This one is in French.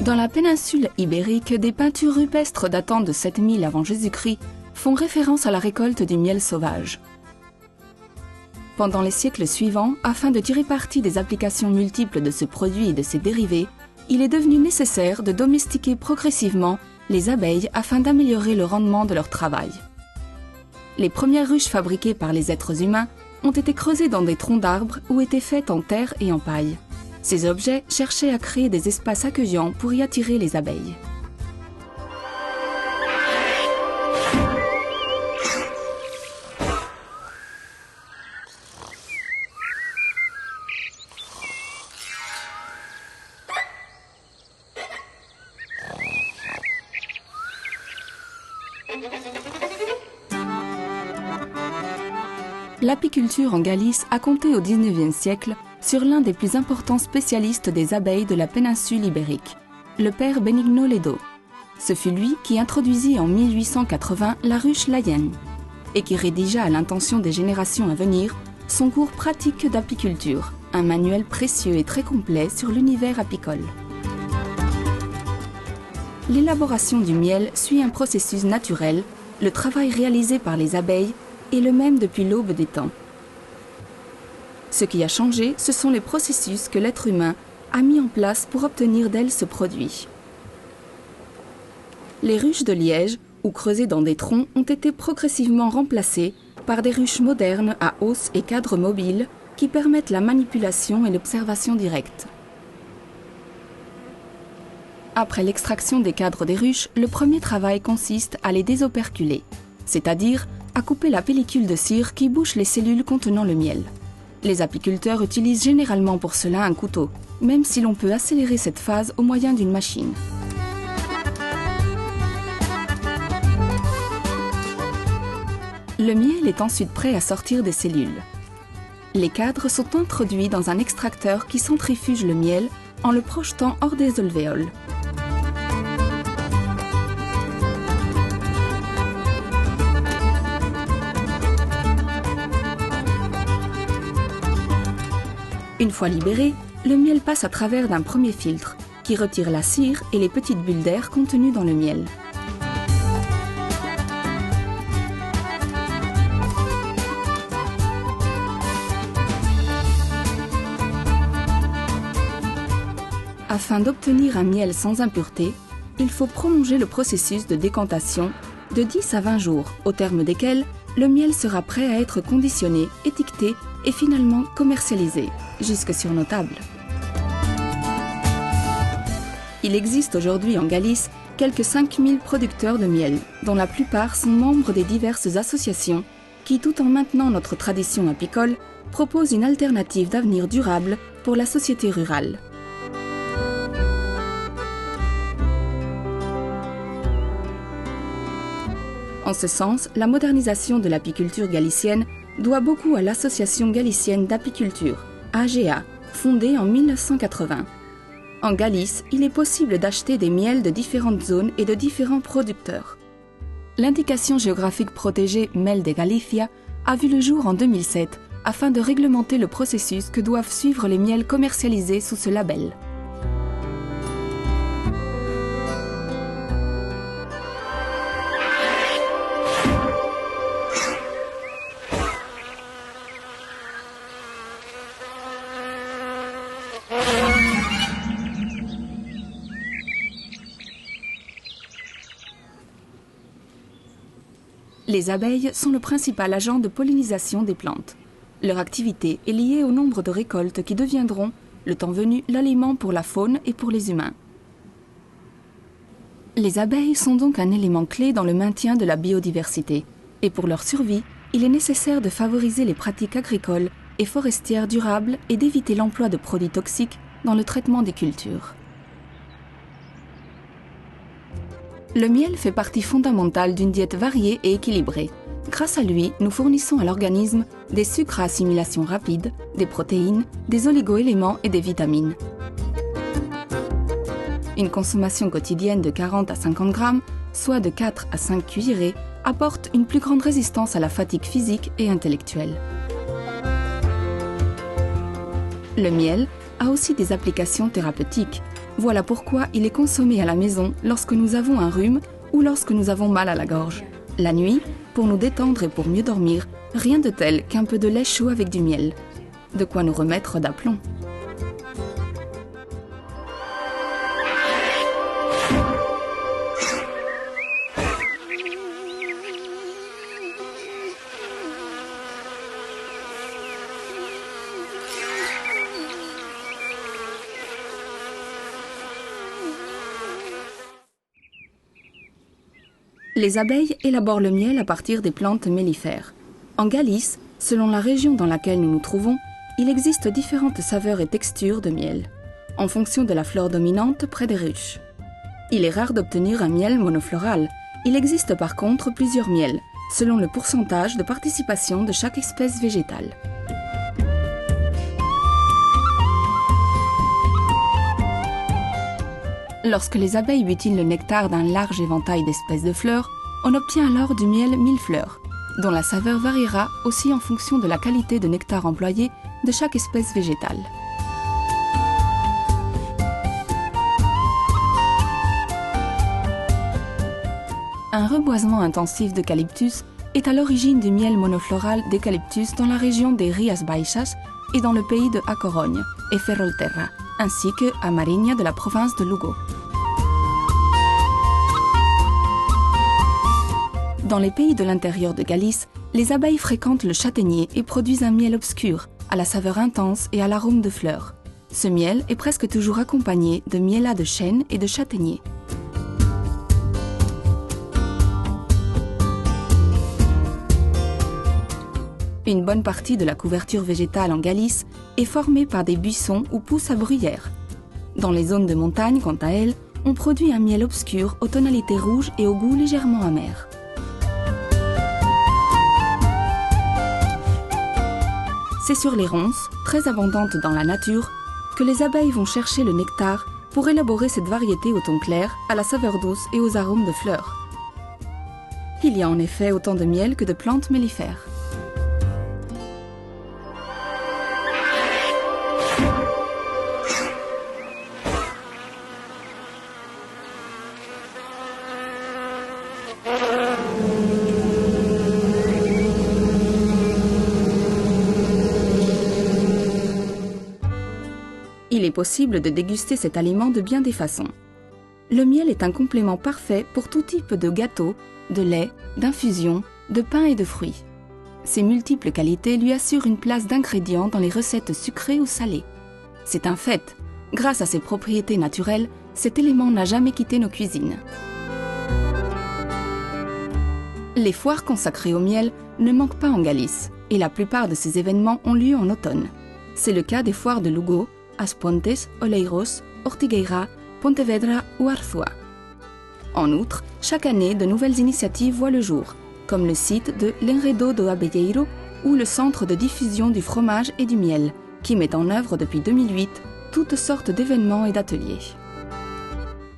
Dans la péninsule ibérique, des peintures rupestres datant de 7000 avant Jésus-Christ font référence à la récolte du miel sauvage. Pendant les siècles suivants, afin de tirer parti des applications multiples de ce produit et de ses dérivés, il est devenu nécessaire de domestiquer progressivement les abeilles afin d'améliorer le rendement de leur travail. Les premières ruches fabriquées par les êtres humains ont été creusées dans des troncs d'arbres ou étaient faites en terre et en paille. Ces objets cherchaient à créer des espaces accueillants pour y attirer les abeilles. L'apiculture en Galice a compté au XIXe siècle sur l'un des plus importants spécialistes des abeilles de la péninsule ibérique, le père Benigno Ledo. Ce fut lui qui introduisit en 1880 la ruche Layenne et qui rédigea à l'intention des générations à venir son cours pratique d'apiculture, un manuel précieux et très complet sur l'univers apicole. L'élaboration du miel suit un processus naturel, le travail réalisé par les abeilles est le même depuis l'aube des temps. Ce qui a changé, ce sont les processus que l'être humain a mis en place pour obtenir d'elles ce produit. Les ruches de liège, ou creusées dans des troncs, ont été progressivement remplacées par des ruches modernes à hausse et cadres mobiles qui permettent la manipulation et l'observation directe. Après l'extraction des cadres des ruches, le premier travail consiste à les désoperculer, c'est-à-dire à couper la pellicule de cire qui bouche les cellules contenant le miel. Les apiculteurs utilisent généralement pour cela un couteau, même si l'on peut accélérer cette phase au moyen d'une machine. Le miel est ensuite prêt à sortir des cellules. Les cadres sont introduits dans un extracteur qui centrifuge le miel en le projetant hors des alvéoles. Une fois libéré, le miel passe à travers d'un premier filtre qui retire la cire et les petites bulles d'air contenues dans le miel. Afin d'obtenir un miel sans impureté, il faut prolonger le processus de décantation de 10 à 20 jours, au terme desquels le miel sera prêt à être conditionné, étiqueté et finalement commercialisé, jusque sur nos tables. Il existe aujourd'hui en Galice quelques 5000 producteurs de miel, dont la plupart sont membres des diverses associations qui, tout en maintenant notre tradition apicole, proposent une alternative d'avenir durable pour la société rurale. En ce sens, la modernisation de l'apiculture galicienne doit beaucoup à l'Association galicienne d'apiculture, AGA, fondée en 1980. En Galice, il est possible d'acheter des miels de différentes zones et de différents producteurs. L'indication géographique protégée Mel de Galicia a vu le jour en 2007 afin de réglementer le processus que doivent suivre les miels commercialisés sous ce label. Les abeilles sont le principal agent de pollinisation des plantes. Leur activité est liée au nombre de récoltes qui deviendront, le temps venu, l'aliment pour la faune et pour les humains. Les abeilles sont donc un élément clé dans le maintien de la biodiversité. Et pour leur survie, il est nécessaire de favoriser les pratiques agricoles et forestières durables et d'éviter l'emploi de produits toxiques dans le traitement des cultures. Le miel fait partie fondamentale d'une diète variée et équilibrée. Grâce à lui, nous fournissons à l'organisme des sucres à assimilation rapide, des protéines, des oligoéléments et des vitamines. Une consommation quotidienne de 40 à 50 grammes, soit de 4 à 5 cuillerées, apporte une plus grande résistance à la fatigue physique et intellectuelle. Le miel a aussi des applications thérapeutiques. Voilà pourquoi il est consommé à la maison lorsque nous avons un rhume ou lorsque nous avons mal à la gorge. La nuit, pour nous détendre et pour mieux dormir, rien de tel qu'un peu de lait chaud avec du miel. De quoi nous remettre d'aplomb. Les abeilles élaborent le miel à partir des plantes mellifères. En Galice, selon la région dans laquelle nous nous trouvons, il existe différentes saveurs et textures de miel, en fonction de la flore dominante près des ruches. Il est rare d'obtenir un miel monofloral. Il existe par contre plusieurs miels, selon le pourcentage de participation de chaque espèce végétale. Lorsque les abeilles butinent le nectar d'un large éventail d'espèces de fleurs, on obtient alors du miel millefleurs, dont la saveur variera aussi en fonction de la qualité de nectar employé de chaque espèce végétale. Un reboisement intensif d'eucalyptus est à l'origine du miel monofloral d'eucalyptus dans la région des Rias Baixas et dans le pays de A Coruña et Ferrolterra, ainsi que à Marinha de la province de Lugo. Dans les pays de l'intérieur de Galice, les abeilles fréquentent le châtaignier et produisent un miel obscur, à la saveur intense et à l'arôme de fleurs. Ce miel est presque toujours accompagné de miellat de chêne et de châtaignier. Une bonne partie de la couverture végétale en Galice est formée par des buissons ou pousses à bruyère. Dans les zones de montagne, quant à elles, on produit un miel obscur aux tonalités rouges et au goût légèrement amer. C'est sur les ronces, très abondantes dans la nature, que les abeilles vont chercher le nectar pour élaborer cette variété au ton clair, à la saveur douce et aux arômes de fleurs. Il y a en effet autant de miel que de plantes mellifères. Il est possible de déguster cet aliment de bien des façons. Le miel est un complément parfait pour tout type de gâteau, de lait, d'infusion, de pain et de fruits. Ses multiples qualités lui assurent une place d'ingrédient dans les recettes sucrées ou salées. C'est un fait. Grâce à ses propriétés naturelles, cet élément n'a jamais quitté nos cuisines. Les foires consacrées au miel ne manquent pas en Galice, et la plupart de ces événements ont lieu en automne. C'est le cas des foires de Lugo, As Pontes, Oleiros, Ortigueira, Pontevedra ou Arzúa. En outre, chaque année, de nouvelles initiatives voient le jour, comme le site de l'Enredo do Abelleiro ou le centre de diffusion du fromage et du miel, qui met en œuvre depuis 2008 toutes sortes d'événements et d'ateliers.